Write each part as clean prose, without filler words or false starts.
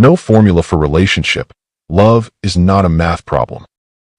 No formula for relationship. Love is not a math problem.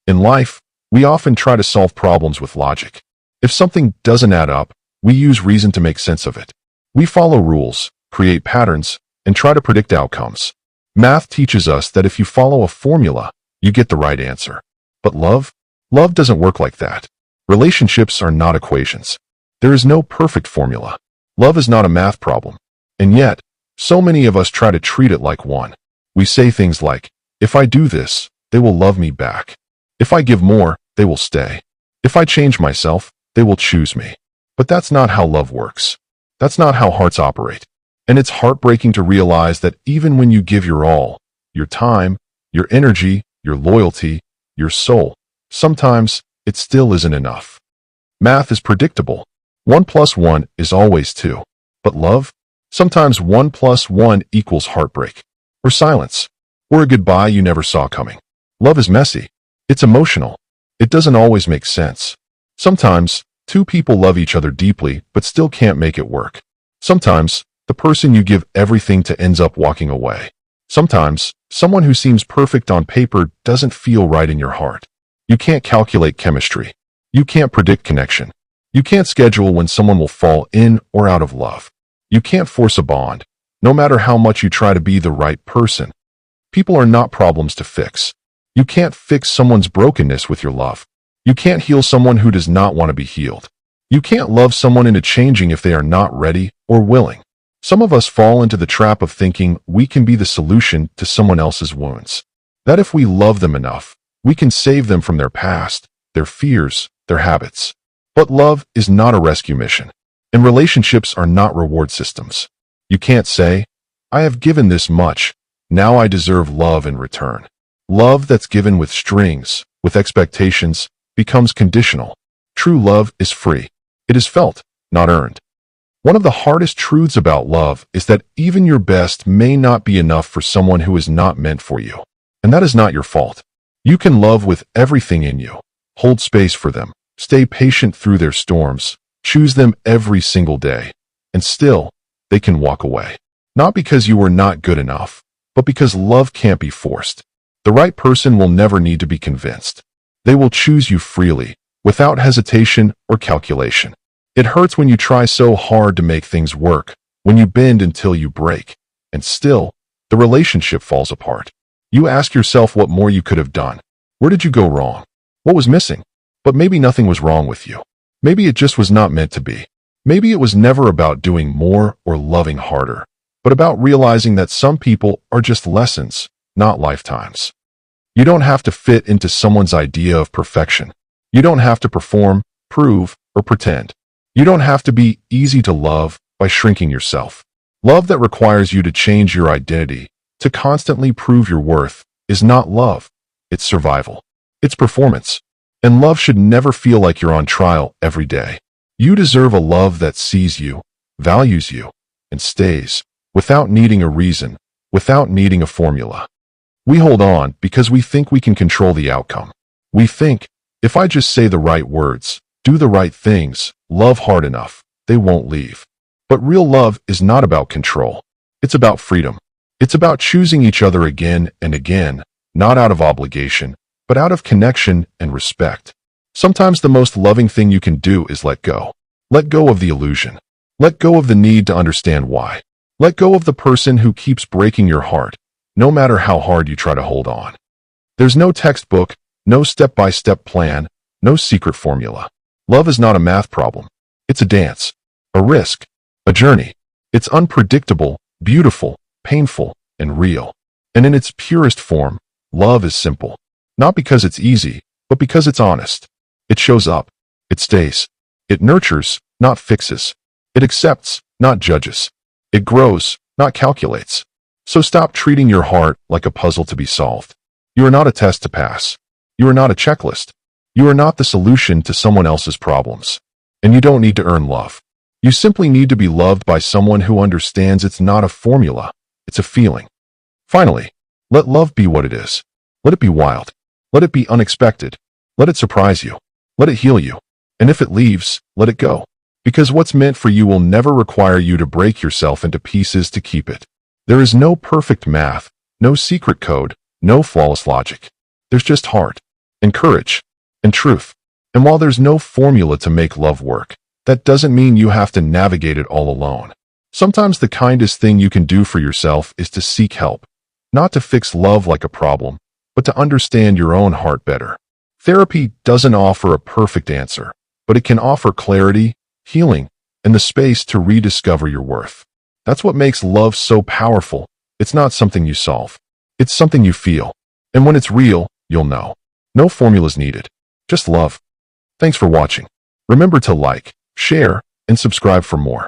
In life, we often try to solve problems with logic. If something doesn't add up, we use reason to make sense of it. We follow rules, create patterns, and try to predict outcomes. Math teaches us that if you follow a formula, you get the right answer. But love? Love doesn't work like that. Relationships are not equations. There is no perfect formula. Love is not a math problem. And yet, so many of us try to treat it like one. We say things like, if I do this, they will love me back. If I give more, they will stay. If I change myself, they will choose me. But that's not how love works. That's not how hearts operate. And it's heartbreaking to realize that even when you give your all, your time, your energy, your loyalty, your soul, sometimes it still isn't enough. Math is predictable. 1 + 1 is always 2. But love? Sometimes 1 + 1 equals heartbreak, or silence, or a goodbye you never saw coming. Love is messy. It's emotional. It doesn't always make sense. Sometimes, two people love each other deeply but still can't make it work. Sometimes, the person you give everything to ends up walking away. Sometimes, someone who seems perfect on paper doesn't feel right in your heart. You can't calculate chemistry. You can't predict connection. You can't schedule when someone will fall in or out of love. You can't force a bond, no matter how much you try to be the right person. People are not problems to fix. You can't fix someone's brokenness with your love. You can't heal someone who does not want to be healed. You can't love someone into changing if they are not ready or willing. Some of us fall into the trap of thinking we can be the solution to someone else's wounds. That if we love them enough, we can save them from their past, their fears, their habits. But love is not a rescue mission, and relationships are not reward systems. You can't say, I have given this much, now I deserve love in return. Love that's given with strings, with expectations, becomes conditional. True love is free. It is felt, not earned. One of the hardest truths about love is that even your best may not be enough for someone who is not meant for you. And that is not your fault. You can love with everything in you, hold space for them, stay patient through their storms, choose them every single day, and still, they can walk away. Not because you were not good enough, but because love can't be forced. The right person will never need to be convinced. They will choose you freely, without hesitation or calculation. It hurts when you try so hard to make things work, when you bend until you break, and still, the relationship falls apart. You ask yourself what more you could have done. Where did you go wrong? What was missing? But maybe nothing was wrong with you. Maybe it just was not meant to be. Maybe it was never about doing more or loving harder, but about realizing that some people are just lessons, not lifetimes. You don't have to fit into someone's idea of perfection. You don't have to perform, prove, or pretend. You don't have to be easy to love by shrinking yourself. Love that requires you to change your identity, to constantly prove your worth, is not love. It's survival. It's performance. And love should never feel like you're on trial every day. You deserve a love that sees you, values you, and stays, without needing a reason, without needing a formula. We hold on because we think we can control the outcome. We think, if I just say the right words, do the right things, love hard enough, they won't leave. But real love is not about control. It's about freedom. It's about choosing each other again and again, not out of obligation, but out of connection and respect. Sometimes the most loving thing you can do is let go. Let go of the illusion. Let go of the need to understand why. Let go of the person who keeps breaking your heart, no matter how hard you try to hold on. There's no textbook, no step-by-step plan, no secret formula. Love is not a math problem. It's a dance, a risk, a journey. It's unpredictable, beautiful, painful, and real. And in its purest form, love is simple. Not because it's easy, but because it's honest. It shows up. It stays. It nurtures, not fixes. It accepts, not judges. It grows, not calculates. So stop treating your heart like a puzzle to be solved. You are not a test to pass. You are not a checklist. You are not the solution to someone else's problems. And you don't need to earn love. You simply need to be loved by someone who understands it's not a formula. It's a feeling. Finally, let love be what it is. Let it be wild. Let it be unexpected. Let it surprise you. Let it heal you. And if it leaves, let it go. Because what's meant for you will never require you to break yourself into pieces to keep it. There is no perfect math, No secret code, no flawless logic. There's just heart, and courage, and truth. And while there's no formula to make love work, that doesn't mean you have to navigate it all alone. Sometimes the kindest thing you can do for yourself is to seek help, not to fix love like a problem, but to understand your own heart better. Therapy doesn't offer a perfect answer, but it can offer clarity, healing, and the space to rediscover your worth. That's what makes love so powerful. It's not something you solve. It's something you feel. And when it's real, you'll know. No formulas needed. Just love. Thanks for watching. Remember to like, share, and subscribe for more.